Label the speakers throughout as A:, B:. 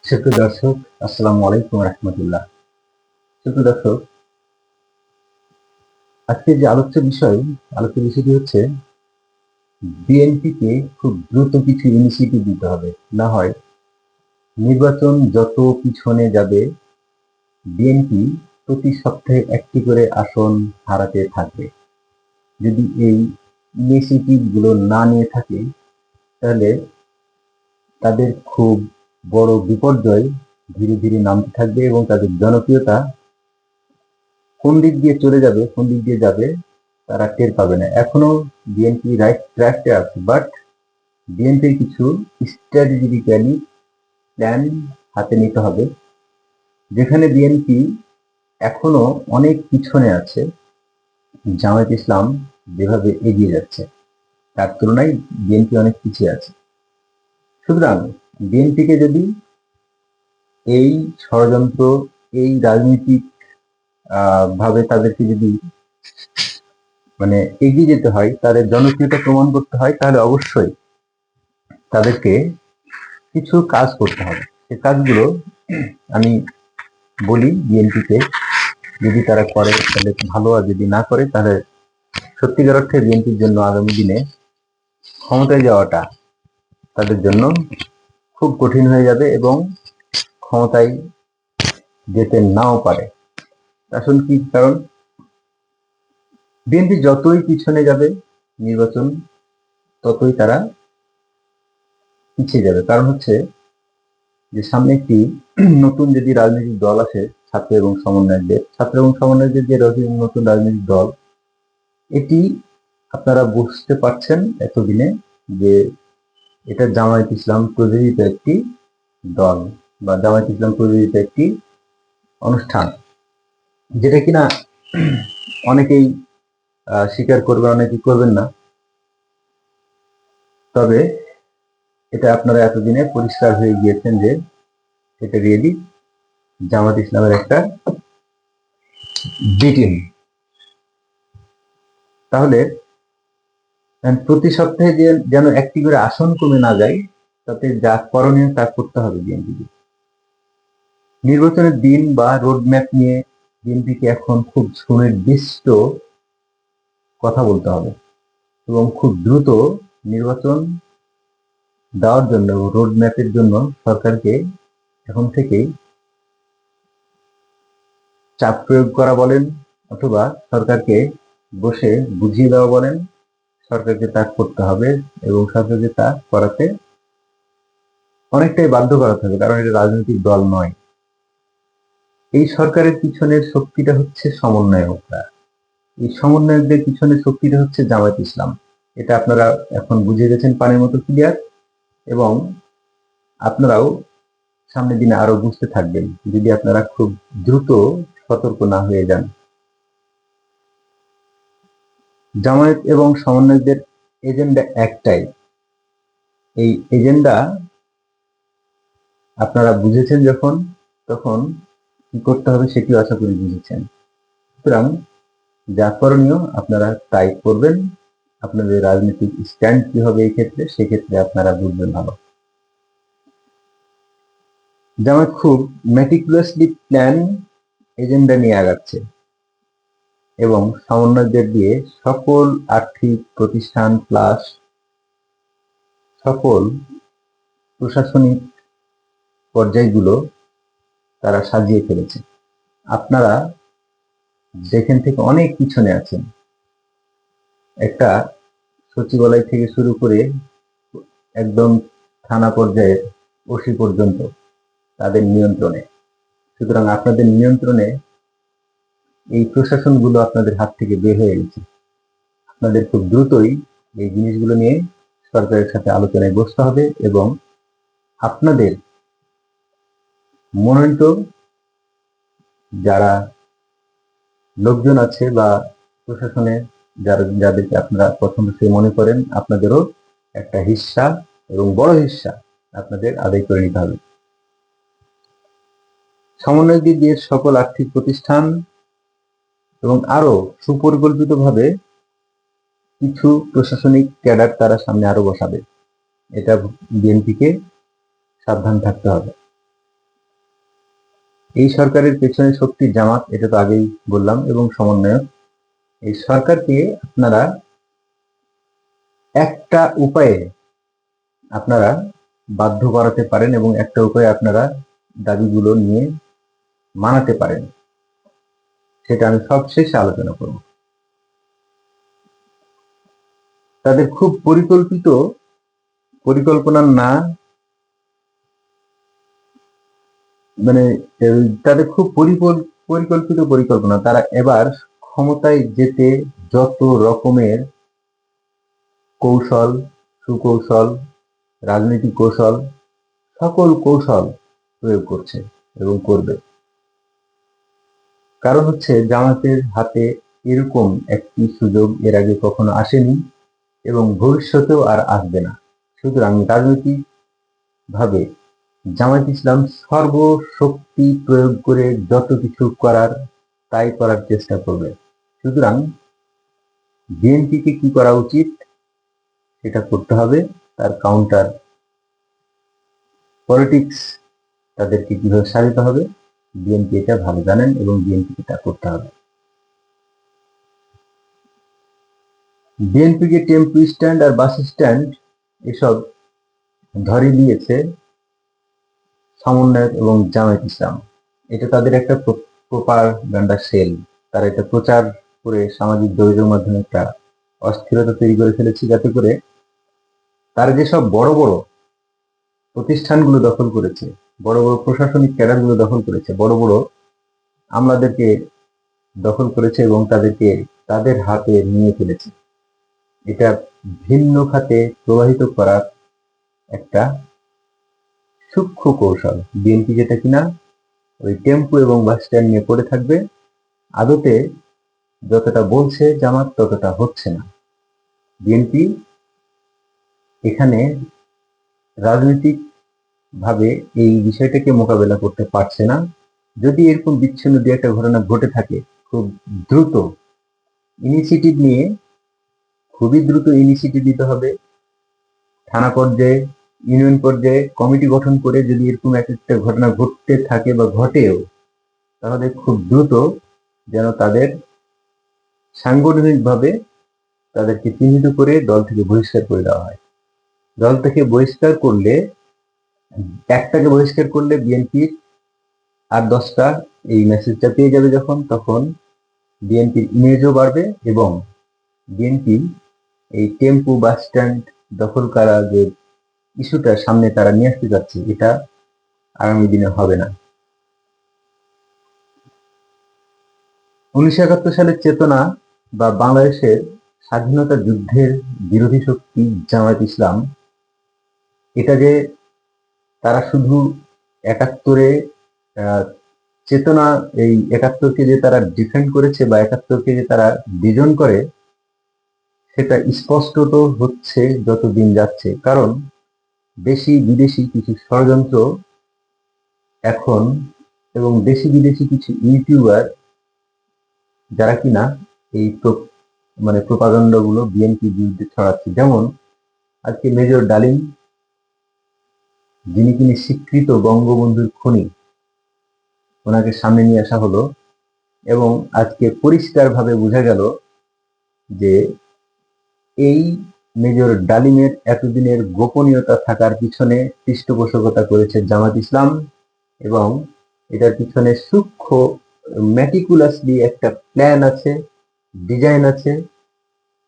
A: সুপ্রিয় দর্শক, আসসালামু আলাইকুম রহমতুল্লাহ। সুপ্রিয় দর্শক, আজকে যে আলোচ্য বিষয়টি হচ্ছে বিএনপিকে খুব দ্রুত কিছু ইনিশিয়েটিভ দিতে হবে, না হয় নির্বাচন যত পিছনে যাবে বিএনপি প্রতি সপ্তাহে একটি করে আসন হারাতে থাকবে। যদি এই ইনিশিয়েটিভ গুলো না নিয়ে থাকে তাহলে তাদের খুব বড় বিপর্যয় ধীরে ধীরে নামতে থাকবে এবং তাদের জনপ্রিয়তা কোন দিক দিয়ে চলে যাবে, কোন দিক দিয়ে যাবে তারা টের পাবে না। এখনো বিএনপি রাইট ট্র্যাকে আছে, বাট বিএনপির কিছু স্ট্র্যাটেজিক্যালি প্ল্যান হাতে নিতে হবে। যেখানে বিএনপি এখনো অনেক পিছনে আছে, জামায়াত ইসলাম যেভাবে এগিয়ে যাচ্ছে তার তুলনায় বিএনপি অনেক পিছিয়ে আছে। সুতরাং বিএনপিকে যদি এই ষড়যন্ত্র, এই রাজনৈতিক ভাবে তাদেরকে যদি এগিয়ে যেতে হয়, তাদের জনপ্রিয়তা প্রমাণ করতে হয়, তাহলে অবশ্যই তাদেরকে কিছু কাজ করতে হবে। সে কাজগুলো আমি বলি বিএনপিকে, যদি তারা করে তাহলে ভালো, আর যদি না করে তাহলে সত্যিকার অর্থে বিএনপির জন্য আগামী দিনে ক্ষমতায় যাওয়াটা তাদের জন্য খুব কঠিন হয়ে যাবে এবং ক্ষমতায় যেতে নাও পারে। আসলে কি কারণ, বিএনপি যতই পিছনে যাবে নির্বাচন ততই তারা পিছিয়ে যাবে। কারণ হচ্ছে যে সামনে একটি নতুন যদি রাজনৈতিক দল আসে, ছাত্র এবং সমন্বয়কদের যে নতুন রাজনৈতিক দল, এটি আপনারা বুঝতে পারছেন এতদিনে যে এটা জামায়াত ইসলাম প্রযোজিত একটি দল বা জামায়াত ইসলাম প্রযোজিত একটি অনুষ্ঠান, যেটা কিনা অনেকেই স্বীকার করবে, অনেকেই করবেন না। তবে এটা আপনারা এতদিনে পরিষ্কার হয়ে গিয়েছেন যে এটা রিয়েলি জামাত ইসলামের একটা বি টিম। তাহলে প্রতি সপ্তাহে যেন একটি করে আসন কমে না যায়, তাতে যা করণীয় তা করতে হবে বিএনপিকে। নির্বাচনের দিন বা রোডম্যাপ নিয়ে বিএনপিকে এখন খুব সুনির্দিষ্ট কথা বলতে হবে এবং খুব দ্রুত নির্বাচন দেওয়ার জন্য, রোডম্যাপের জন্য সরকারকে এখন থেকেই চাপ প্রয়োগ করা বলেন, অথবা সরকারকে বসে বুঝিয়ে দেওয়া বলেন, সরকারকে তা করতে হবে এবং সরকারকে তা করাতে অনেকটাই বাধ্য করাতে হবে, কারণ এটা রাজনৈতিক দল নয়। এই সরকারের পিছনের শক্তিটা হচ্ছে সমন্বয়করা, এই সমন্বয়কদের পিছনের শক্তিটা হচ্ছে জামায়াত ইসলাম। এটা আপনারা এখন বুঝে গেছেন পানির মতো ক্লিয়ার, এবং আপনারাও সামনের দিনে আরো বুঝতে থাকবেন যদি আপনারা খুব দ্রুত সতর্ক না হয়ে যান। জামায়াত এবং সমন্বয়কদের এজেন্ডা একটাই। এই এজেন্ডা আপনারা বুঝেছেন যখন, তখন কি করতে হবে সেটিও আশা করি বুঝেছেন। সুতরাং যা করণীয় আপনারা তাই করবেন। আপনাদের রাজনৈতিক স্ট্যান্ড কি হবে এই ক্ষেত্রে, সেক্ষেত্রে আপনারা বুঝবেন ভালো। জামায়াত খুব মেটিকুলাসলি প্ল্যান এজেন্ডা নিয়ে আগাচ্ছে এবং সমন্বয়কদের দিয়ে সকল আর্থিক প্রতিষ্ঠান প্লাস সকল প্রশাসনিক পর্যায়গুলো তারা সাজিয়ে ফেলেছে। আপনারা যেখান থেকে অনেক পিছনে আছেন, একটা সচিবালয় থেকে শুরু করে একদম থানা পর্যায়ে ওসি পর্যন্ত তাদের নিয়ন্ত্রণে। সুতরাং আপনাদের নিয়ন্ত্রণে এই প্রশাসনগুলো আপনাদের হাত থেকে বের হয়ে গেছে। আপনাদের খুব দ্রুতই এই জিনিসগুলো নিয়ে সরকারের সাথে আলোচনায় বসতে হবে এবং আপনাদের মনোনীত যারা লোকজন আছে বা প্রশাসনে যাদেরকে আপনারা পছন্দসই মনে করেন, আপনাদেরও একটা হিস্সা এবং বড় হিস্সা আপনাদের আদায় করে নিতে হবে। সমন্বয়কদের দিয়ে সকল আর্থিক প্রতিষ্ঠান এবং আরো সুপরিকল্পিতভাবে কিছু প্রশাসনিক ক্যাডার তারা সামনে আরো বসাবে। এটা বিএনপিকে সাবধান থাকতে হবে। এই সরকারের পেছনে শক্তি জামাত, এটা তো আগেই বললাম, এবং সমন্বয়ক। এই সরকারকে আপনারা একটা উপায়ে আপনারা বাধ্য করাতে পারেন এবং একটা উপায়ে আপনারা দাবিগুলো নিয়ে মানাতে পারেন, সেটা আমি সবশেষে আলোচনা করব। তাদের খুব পরিকল্পনা না, মানে তাদের খুব পরিকল্পিত পরিকল্পনা। তারা এবার ক্ষমতায় যেতে যত রকমের কৌশল, সুকৌশল, রাজনৈতিক কৌশল, সকল কৌশল প্রয়োগ করছে এবং করবে। কারণ হচ্ছে জামাতের হাতে এরকম একটি সুযোগ এর আগে কখনো আসেনি এবং ভবিষ্যতেও আর আসবে না। সুতরাং রাজনৈতিক ভাবে জামায়াত ইসলাম সর্বশক্তি প্রয়োগ করে যত কিছু করার তাই করার চেষ্টা করবে। সুতরাং বিএনপিকে কি করা উচিত সেটা করতে হবে। তার কাউন্টার পলিটিক্স তাদেরকে কিভাবে সাজাতে হবে বিএনপি এটা ভালো জানেন এবং বিএনপিকে তা করতে হবে। বিএনপিকে টেম্পু স্ট্যান্ড আর বাস স্ট্যান্ড এসব ধরে দিয়েছে সমন্বয়ক এবং জামায়াত ইসলাম। এটা তাদের একটা প্রোপাগান্ডা সেল। তারা এটা প্রচার করে সামাজিক যোগাযোগের মাধ্যমে একটা অস্থিরতা তৈরি করে ফেলেছে, যাতে করে তারা যেসব বড় বড় প্রতিষ্ঠানগুলো দখল করেছে, বড় বড় প্রশাসনিক ক্যাডারগুলো দখল করেছে, বড় বড় আমলাদেরকে দখল করেছে এবং তাদেরকে তাদের হাতে নিয়ে ফেলেছে। এটা ভিন্ন খাতে প্রবাহিত করার একটা সূক্ষ্ম কৌশল। বিএনপি যেটা কিনা ওই টেম্পু এবং বাস স্ট্যান্ড নিয়ে পড়ে থাকবে, আদতে যতটা বলছে জামাত ততটা হচ্ছে না। বিএনপি এখানে রাজনৈতিক ভাবে এই বিষয়টাকে মোকাবেলা করতে পারছে না। যদি এরকম বিচ্ছিন্ন দিয়ে একটা ঘটনা ঘটে থাকে, খুব দ্রুত ইনিশিয়েটিভ নিয়ে, খুবই দ্রুত ইনিশিয়েটিভ দিতে হবে। থানা পর্যায়ে, ইউনিয়ন পর্যায়ে কমিটি গঠন করে যদি এরকম একটা ঘটনা ঘটতে থাকে বা ঘটেও, তাহলে খুব দ্রুত যেন তাদের সাংগঠনিকভাবে তাদেরকে চিহ্নিত করে দল থেকে বহিষ্কার করে দেওয়া হয়। দল থেকে বহিষ্কার করলে, একটাকে বহিষ্কার করলে বিএনপির আর 10টা এই মেসেজটা পেয়ে যাবে যখন, তখন বিএনপির ইমেজও বাড়বে এবং বিএনপি এই টেম্পু বাস স্ট্যান্ড দখল করা যে ইস্যুটা সামনে তারা নিয়ে আসতে যাচ্ছে, এটা আগামী দিনে হবে না। 1971 সালের চেতনা বা বাংলাদেশের স্বাধীনতা যুদ্ধের বিরোধী শক্তি জামায়াত ইসলাম, এটা যে তারা শুধু 71-এ চেতনা, এই 71-কে যে তারা ডিফেন্ড করেছে বা 71-কে যে তারা বিজন করে, সেটা স্পষ্টত হচ্ছে যত দিন যাচ্ছে। কারণ দেশি বিদেশি কিছু ষড়যন্ত্র এখন এবং দেশি বিদেশি কিছু ইউটিউবার যারা কিনা এই প্রপাগান্ডা গুলো বিএনপির বিরুদ্ধে ছড়াচ্ছে। যেমন আজকে মেজর ডালিম, যিনি কিনা স্বীকৃত বঙ্গবন্ধুর খুনি, ওনাকে সামনে নিয়ে আসা হলো এবং আজকে পরিষ্কারভাবে বোঝা গেল যে এই মেজর ডালিমের এতদিনের গোপনীয়তা থাকার পিছনে পৃষ্ঠপোষকতা করেছে জামাত ইসলাম এবং এটার পিছনে সূক্ষ্ম ম্যাটিকুলাসলি একটা প্ল্যান আছে, ডিজাইন আছে,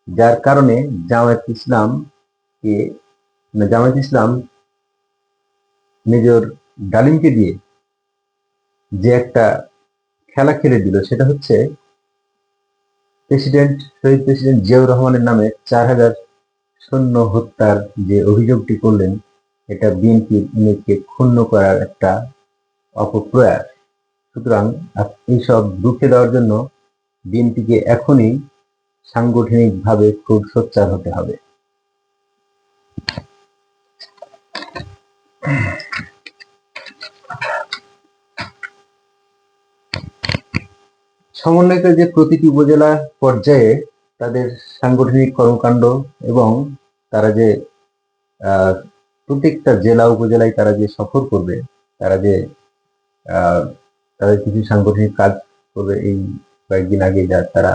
A: যার কারণে জামাত ইসলাম মেজর ডালিমকে দিয়ে যে একটা খেলা খেলে দিল, সেটা হচ্ছে শহীদ প্রেসিডেন্ট জিয়াউর রহমানের নামে 4000 সৈন্য হত্যার যে অভিযোগটি করলেন, এটা বিএনপির ইমেজকে ক্ষুণ্ণ করার একটা অপপ্রয়াস। সুতরাং এইসব রুখে দেওয়ার জন্য বিএনপিকে এখনই সাংগঠনিকভাবে খুব সোচ্চার হতে হবে। সমন্বয়কে যে প্রতিটি উপজেলা পর্যায়ে তাদের সাংগঠনিক কর্মকাণ্ড এবং তারা যে প্রত্যেকটা জেলা উপজেলায় তারা যে সফর করবে, তারা যে তাদের কিছু সাংগঠনিক কাজ করবে। এই কয়েকদিন আগে তারা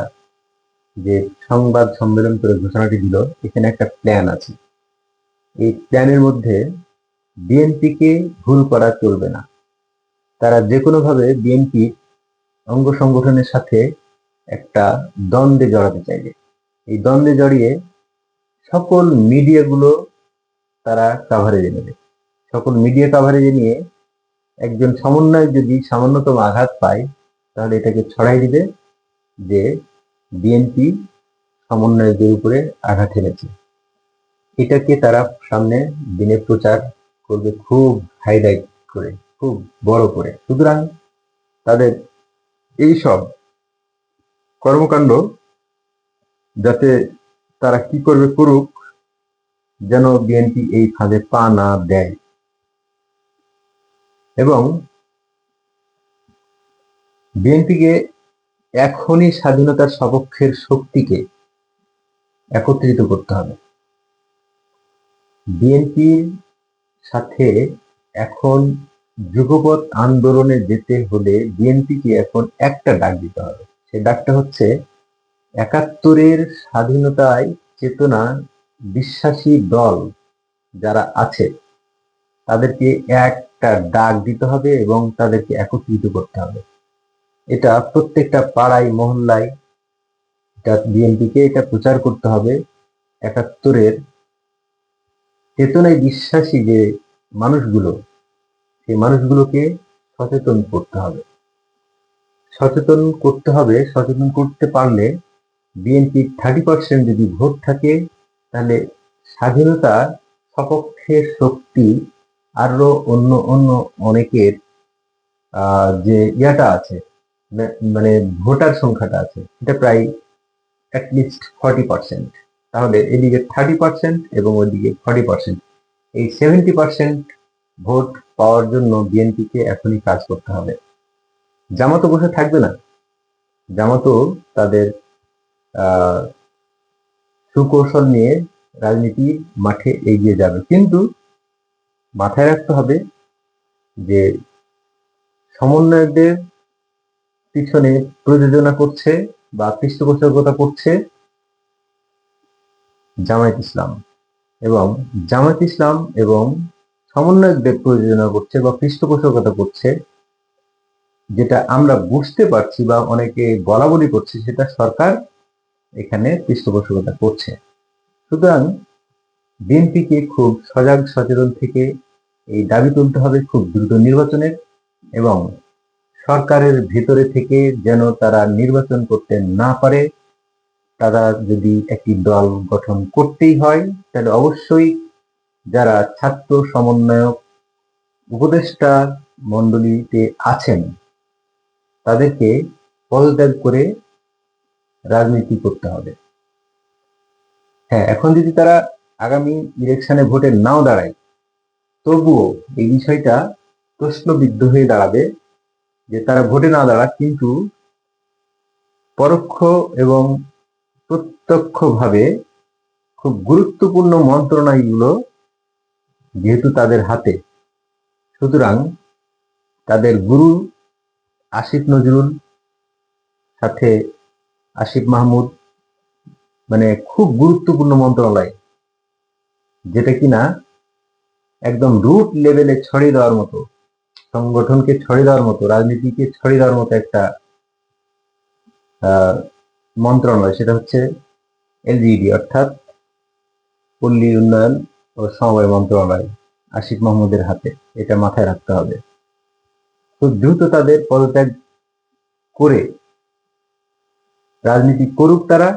A: যে সংবাদ সম্মেলন করে ঘোষণাটি দিল, এখানে একটা প্ল্যান আছে। এই প্ল্যানের মধ্যে বিএনপিকে ভুল করা চলবে না। তারা যে কোনো ভাবে বিএনপি অঙ্গ সংগঠনের সাথে একটা দ্বন্দ্বে জড়াতে চাইবে। এই দ্বন্দ্বে জড়িয়ে সকল মিডিয়াগুলো তারা কাভারেজে নেবে। সকল মিডিয়া কাভারেজে নিয়ে একজন সমন্বয়ক যদি সামান্যতম আঘাত পায়, তাহলে এটাকে ছড়াই দিবে যে বিএনপি সমন্বয়কদের উপরে আঘাত হেনেছে। এটাকে তারা সামনে দিনে প্রচার করবে খুব হাইলাইট করে, খুব বড় করে। সুতরাং তাদের এই সব কর্মকাণ্ড যাতে তারা কি করবে করুক, যেন বিএনপি এই ফাঁদে পা না দেয়। এবং বিএনপিকে এখনই স্বাধীনতার সপক্ষের শক্তিকে একত্রিত করতে হবে। বিএনপির সাথে এখন যুগপৎ আন্দোলনে যেতে হলে বিএনপিকে এখন একটা ডাক দিতে হবে। সেই ডাকটা হচ্ছে ৭১-এর স্বাধীনতায় চেতনা বিশ্বাসী দল যারা আছে তাদেরকে একটা ডাক দিতে হবে এবং তাদেরকে একত্রিত করতে হবে। এটা প্রত্যেকটা পাড়ায় মহল্লায় বিএনপিকে এটা প্রচার করতে হবে। ৭১-এর চেতনায় বিশ্বাসী যে মানুষগুলো, সেই মানুষগুলোকে সচেতন করতে হবে। সচেতন করতে হবে। সচেতন করতে পারলে বিএনপির 30% যদি ভোট থাকে, তাহলে স্বাধীনতার সপক্ষে শক্তি আরো অন্য অন্য অনেকের যে ইয়াটা আছে, মানে ভোটার সংখ্যাটা আছে, এটা প্রায় অ্যাটলিস্ট 40%। তাহলে এদিকে 30% এবং ওইদিকে 40%, এই 70% ভোট পাওয়ার জন্য বিএনপিকে এখনই কাজ করতে হবে। জামাতও বসে থাকবে না। জামাতও তাদের সুকৌশল নিয়ে রাজনীতির মাঠে এগিয়ে যাবে, কিন্তু মাথায় রাখতে হবে যে সমন্বয়কদের পিছনে প্রযোজনা করছে বা পৃষ্ঠপোষকতা করছে জামায়াত ইসলাম, এবং জামায়াত ইসলাম এবং সমন্বয়কদের প্রযোজনা করছে বা পৃষ্ঠপোষকতা করছে, যেটা আমরা বুঝতে পারছি বা অনেকে বলা বলি করছে, সেটা সরকার এখানে পৃষ্ঠপোষকতা করছে। সুতরাং বিএনপিকে খুব সজাগ সচেতন থেকে এই দাবি তুলতে হবে খুব দ্রুত নির্বাচনের, এবং সরকারের ভেতরে থেকে যেন তারা নির্বাচন করতে না পারে। তারা যদি একটি দল গঠন করতেই হয়, তাহলে অবশ্যই যারা ছাত্র সমন্বয়ক উপদেষ্টা মন্ডলীতে আছেন তাদেরকে পদত্যাগ করে রাজনীতি করতে হবে। হ্যাঁ, এখন যদি তারা আগামী ইলেকশনে ভোটে নাও দাঁড়ায়, তবুও এই বিষয়টা প্রশ্নবিদ্ধ হয়ে দাঁড়াবে যে তারা ভোটে না দাঁড়াক, কিন্তু পরোক্ষ এবং প্রত্যক্ষভাবে খুব গুরুত্বপূর্ণ মন্ত্রণালয়গুলো যেহেতু তাদের হাতে, সুতরাং তাদের গুরু আসিফ নজরুল সাথে আসিফ মাহমুদ, মানে খুব গুরুত্বপূর্ণ মন্ত্রণালয়, যেটা কিনা একদম রুট লেভেলে ছড়িয়ে দেওয়ার মতো, সংগঠনকে ছড়িয়ে দেওয়ার মতো, রাজনীতিকে ছড়িয়ে দেওয়ার মতো একটা মন্ত্রণালয়, সেটা হচ্ছে এলজিইডি, অর্থাৎ পল্লী উন্নয়ন ও সমবায় মন্ত্রণালয় আসিফ মাহমুদের হাতে। এটা মাথায় রাখতে হবে। খুব দ্রুত তাদের পদত্যাগ করে রাজনীতি করুক তারা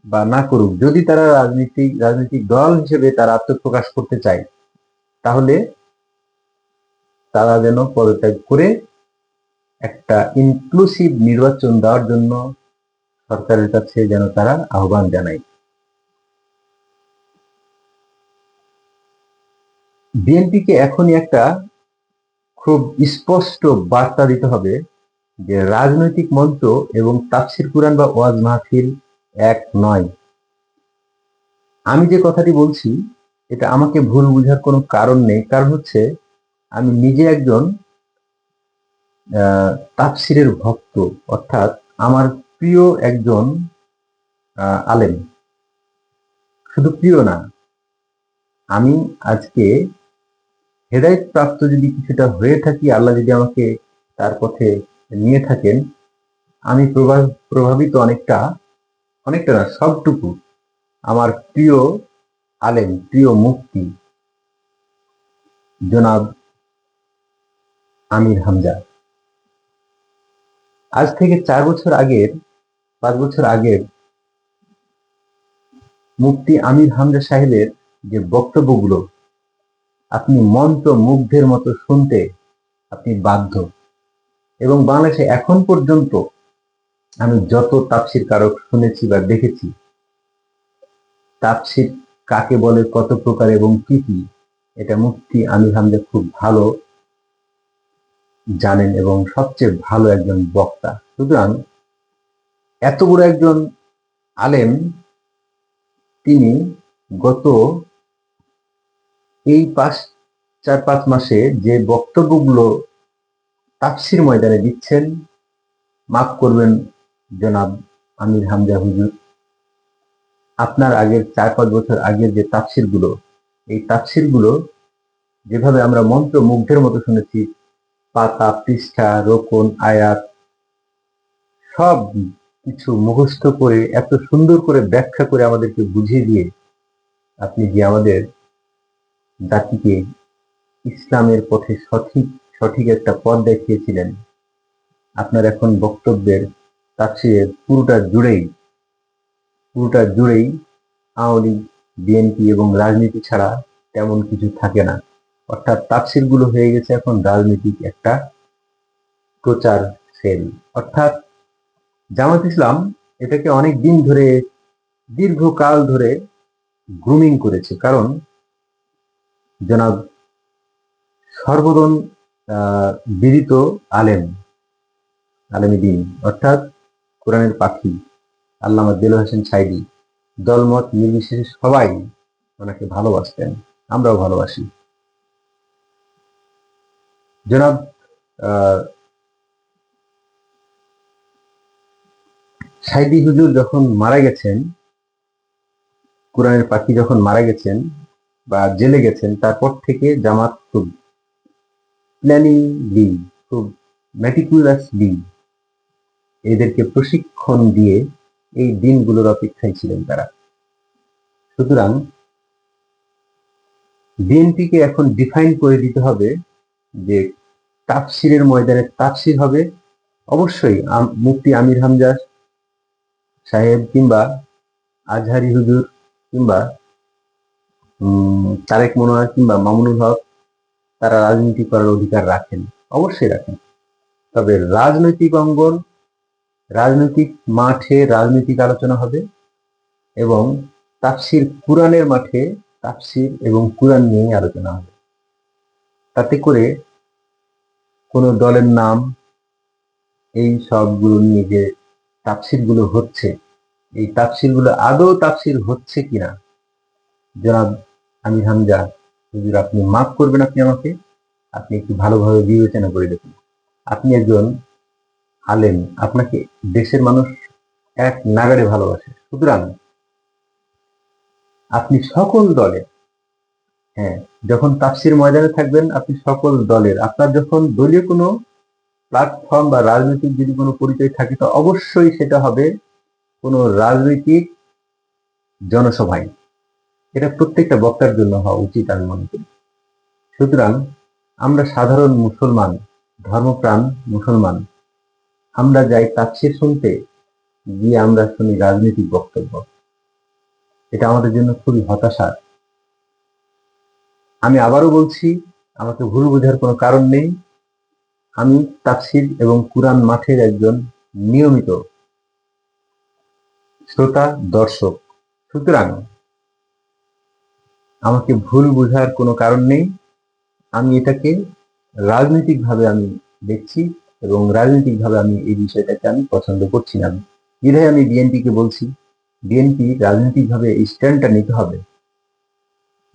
A: বা না করুক, যদি তারা রাজনৈতিক দল হিসেবে তারা আত্মপ্রকাশ করতে চায়, তাহলে তারা যেন পদত্যাগ করে একটা ইনক্লুসিভ নির্বাচন দেওয়ার জন্য সরকারের কাছে যেন তারা আহ্বান জানায়। বিএনপিকে এখনই একটা খুব স্পষ্ট বার্তা দিতে হবে যে রাজনৈতিক মঞ্চ এবং তাফসির কুরআন বা ওয়াজ মাহফিল এক নয়। আমি যে কথাটি বলছি এটা আমাকে ভুল বুঝার কোনো কারণ নেই, কারণ হচ্ছে আমি নিজে একজন তাফসিরের ভক্ত, অর্থাৎ আমার প্রিয় একজন আলেম। শুধু প্রিয় না, আমি আজকে হেদায়েত প্রাপ্ত যদি কিছুটা হয়ে থাকি, আল্লাহ যদি আমাকে তার পথে নিয়ে থাকেন, আমি প্রভাবিত অনেকটা, অনেকটা না, সবটুকু আমার প্রিয় আলেম, প্রিয় মুফতি জনাব আমির হামজা। আজ থেকে 4 বছর আগের, 5 বছর আগের মুফতি আমির হামজা সাহেবের যে বক্তব্যগুলো, আপনি মন্ত্রমুগ্ধের মতো শুনতে আপনি বাধ্য। এবং বাংলাদেশে এখন পর্যন্ত আমি যত তাফসির কারক শুনেছি বা দেখেছি, তাফসির কাকে বলে, কত প্রকার এবং কি কি, এটা মুফতি আমির হামজা খুব ভালো জানেন এবং সবচেয়ে ভালো একজন বক্তা। সুতরাং এত বড় একজন আলেম, তিনি গত এই 4-5 মাসে যে বক্তব্যগুলো তাফসির ময়দানে দিচ্ছেন, মাফ করবেন জনাব আমির হামজা হুজুর, আপনার আগের 4-5 বছর আগের যে তাফসিরগুলো, এই তাফসিরগুলো যেভাবে আমরা মন্ত্রমুগ্ধের মতো শুনেছি, পাতা, পৃষ্ঠা, রোকন, আয়াত সব কিছু মুখস্থ করে এত সুন্দর করে ব্যাখ্যা করে আমাদেরকে বুঝিয়ে দিয়ে আপনি যে আমাদের জাতিকে ইসলামের পথে সঠিক সঠিক একটা পথ দেখিয়েছিলেন, আপনার এখন বক্তব্যের তাফসিরের পুরোটা জুড়েই আওয়ামী লীগ, বিএনপি এবং রাজনীতি ছাড়া তেমন কিছু থাকে না। অর্থাৎ তাফসিরগুলো হয়ে গেছে এখন রাজনৈতিক একটা প্রচার সেল। অর্থাৎ জামাত ইসলাম এটাকে অনেক দিন ধরে, দীর্ঘকাল ধরে গ্রুমিং করেছে। কারণ জনাব সর্বজন বিদিত আলেমী দ্বীন, অর্থাৎ কোরআনের পাখি আল্লামা দেলোয়ার হোসেন সাঈদী, দলমত নির্বিশেষে সবাই ওনাকে ভালোবাসতেন, আমরাও ভালোবাসি। জনাব সাঈদী হুজুর যখন মারা গেছেন, কোরআনের পাখি যখন মারা গেছেন বা জেলে গেছেন, তারপর থেকে জামাত খুব প্ল্যানিংলি, খুব মেটিকুলাসলি এদেরকে প্রশিক্ষণ দিয়ে এই দিনগুলোর অপেক্ষায় ছিলেন তারা। সুতরাং বিএনপিকে এখন ডিফাইন করে দিতে হবে যে তাফসিরের ময়দানে তাফসির হবে অবশ্যই মুফতি আমির হামজা সাহেব কিংবা আজহারি হুজুর কিংবা তারেক মনোয়ার কিংবা মামুনুল হক, তারা রাজনীতি করার অধিকার রাখেন, অবশ্যই রাখেন। তবে রাজনৈতিক অঙ্গন, রাজনৈতিক মাঠে রাজনৈতিক আলোচনা হবে এবং তাফসির কুরআনের মাঠে তাফসির এবং কুরআন নিয়ে আলোচনা হবে। তাতে করে কোনো দলের নাম, এই সবগুলো নিয়ে যে তাফসিরগুলো হচ্ছে, এই তাফসিরগুলো আদৌ তাফসির হচ্ছে কিনা, জনাব আমির হামজা হুজুর, আপনি মাফ করবেন, আপনি একটু ভালোভাবে বিবেচনা করে দেখুন। আপনি একজন আলেম, আপনাকে দেশের মানুষ এক নাগাড়ে ভালোবাসে। সুতরাং আপনি সকল দলের, হ্যাঁ, যখন তাফসির ময়দানে থাকবেন, আপনি সকল দলের, আপনার যখন দলীয় কোনো প্ল্যাটফর্ম বা রাজনৈতিক যদি কোনো পরিচয় থাকে, তো অবশ্যই সেটা হবে কোনো রাজনৈতিক জনসভায়। এটা প্রত্যেকটা বক্তার জন্য হওয়া উচিত আমি মনে করি। সুতরাং আমরা সাধারণ মুসলমান, ধর্মপ্রাণ মুসলমান, আমরা যাই তাফসির শুনতে, গিয়ে আমরা শুনি রাজনৈতিক বক্তব্য। এটা আমাদের জন্য খুবই হতাশার। আমি আবারও বলছি, আমাকে ভুল বোঝার কোনো কারণ নেই। আমি তাফসির এবং কুরআন মাঠের একজন নিয়মিত শ্রোতা, দর্শক। সুতরাং আমাকে ভুল বোঝার কোনো কারণ নেই। আমি এটাকে রাজনৈতিকভাবে আমি দেখছি এবং রাজনৈতিকভাবে আমি এই বিষয়টাকে আমি পছন্দ করছি না। বিধায় আমি বিএনপিকে বলছি, বিএনপি রাজনৈতিকভাবে এই স্ট্যান্ডটা নিতে হবে,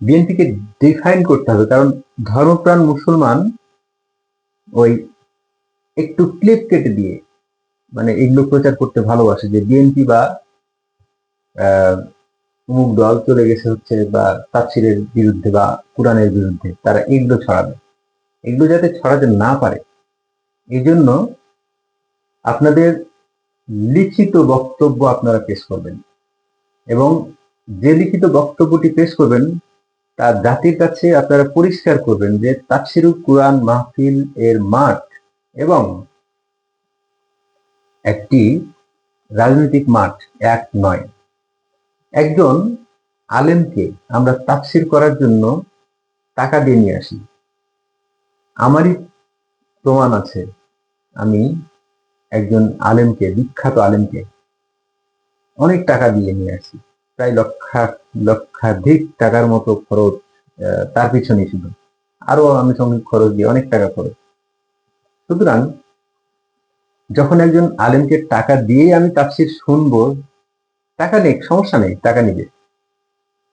A: বিএনপিকে ডিফাইন করতে হবে। কারণ ধর্মপ্রাণ মুসলমান ওই একটু ক্লিপ কেটে দিয়ে, মানে এগুলো প্রচার করতে ভালোবাসে যে বিএনপি বা অমুক দল চলে গেছে হচ্ছে বা তাফসীরের বিরুদ্ধে বা কোরআনের বিরুদ্ধে, তারা এগুলো ছড়াবে। এগুলো যাতে ছড়াতে না পারে এই জন্য আপনাদের লিখিত বক্তব্য আপনারা পেশ করবেন, এবং যে লিখিত বক্তব্যটি পেশ করবেন তা জাতির কাছে আপনারা পরিষ্কার করবেন যে তাফসীরুল কুরআন মাহফিল এর মাঠ এবং একটি রাজনৈতিক মাঠ এক নয়। একজন আলেমকে আমরা তাফসীর করার জন্য টাকা দিয়ে নিয়ে আসি। আমারই প্রমাণ আছে, আমি একজন আলেমকে, বিখ্যাত আলেমকে অনেক টাকা দিয়ে নিয়ে আসি, প্রায় লক্ষাধিক টাকার মতো খরচ তার পিছনে শুধু, আরো আনুষঙ্গিক খরচ দিয়ে অনেক টাকা খরচ। সুতরাং যখন একজন আলেমকে টাকা দিয়ে আমি তাফসীর শুনবো, টাকা নেই, সমস্যা নেই, টাকা নিবে,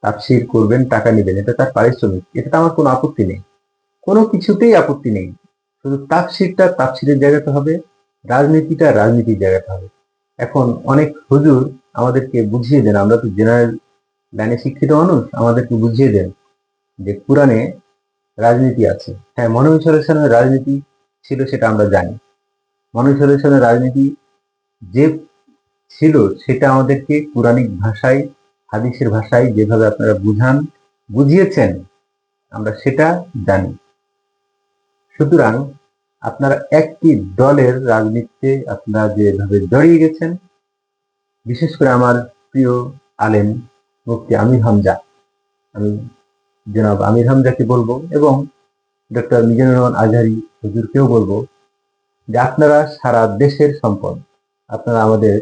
A: তাফসীর করবেন, টাকা নিবেন, এটা তার পারিশ্রমিক, এটাতে আমার কোনো আপত্তি নেই, কোনো কিছুতেই আপত্তি নেই। শুধু তাফসীরটা তাফসীরের জায়গাতে হবে, রাজনীতিটা রাজনীতির জায়গাতে হবে। এখন অনেক হুজুর আমাদেরকে বুঝিয়ে দেন, আমরা তো জেনারেল লাইনে শিক্ষিত মানুষ, আমাদেরকে বুঝিয়ে দেন যে কোরআনে রাজনীতি আছে। হ্যাঁ, মনোনয়ন সলিউশনের রাজনীতি ছিল, সেটা আমরা জানি। মনোনয়ন সলিউশনের রাজনীতি যে ছিল সেটা আমাদেরকে কোরআনিক ভাষায়, হাদিসের ভাষায় যেভাবে আপনারা বুঝিয়েছেন, আমরা সেটা জানি। সুতরাং আপনারা একটি দলের রাজনীতিতে আপনারা যেভাবে জড়িয়ে গেছেন, বিশেষ করে আমার প্রিয় আলেম মুফতি আমির হামজা, আমি জনাব আমির হামজাকে বলবো এবং ডক্টর মিজানুর রহমান আজহারী হুজুরকেও বলবো যে আপনারা সারা দেশের সম্পদ, আপনারা আমাদের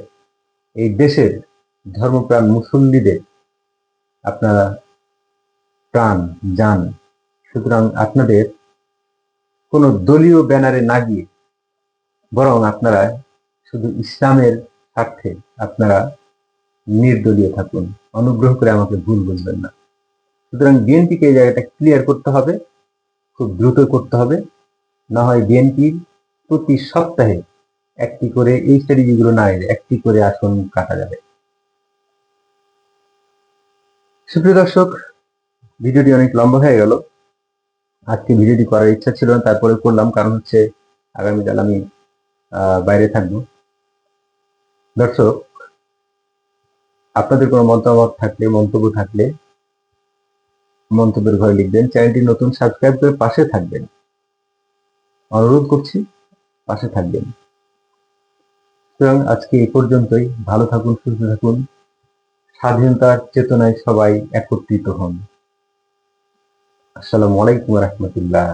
A: এই দেশের ধর্মপ্রাণ মুসল্লিদের আপনারা প্রাণ যান। সুতরাং আপনাদের কোনো দলীয় ব্যানারে না গিয়ে বরং আপনারা শুধু ইসলামের স্বার্থে আপনারা নির্দলীয় থাকুন। অনুগ্রহ করে আমাকে ভুল বুঝবেন না। সুতরাং বিএনপিকে এই জায়গাটা ক্লিয়ার করতে হবে, খুব দ্রুত করতে হবে, না হয় বিএনপির প্রতি সপ্তাহে একটি করে, এই স্ট্র্যাটেজিগুলো না এলে একটি করে আসন কাটা যাবে। সুপ্রিয় দর্শক, ভিডিওটি অনেক লম্বা হয়ে গেল। আজকে ভিডিওটি করার ইচ্ছা ছিল না, তারপরে করলাম, কারণ হচ্ছে আগামীকাল আমি বাইরে থাকবো। দর্শক, আপনাদের কোনো মতামত থাকলে, মন্তব্য থাকলে মন্তব্যের ঘরে লিখবেন। চ্যানেলটি নতুন, সাবস্ক্রাইব করে পাশে থাকবেন, অনুরোধ করছি, পাশে থাকবেন। সুতরাং আজকে এই পর্যন্তই। ভালো থাকুন, সুস্থ থাকুন, স্বাধীনতার চেতনায় সবাই একত্রিত হন। আসসালামু আলাইকুম ওয়া রাহমাতুল্লাহ।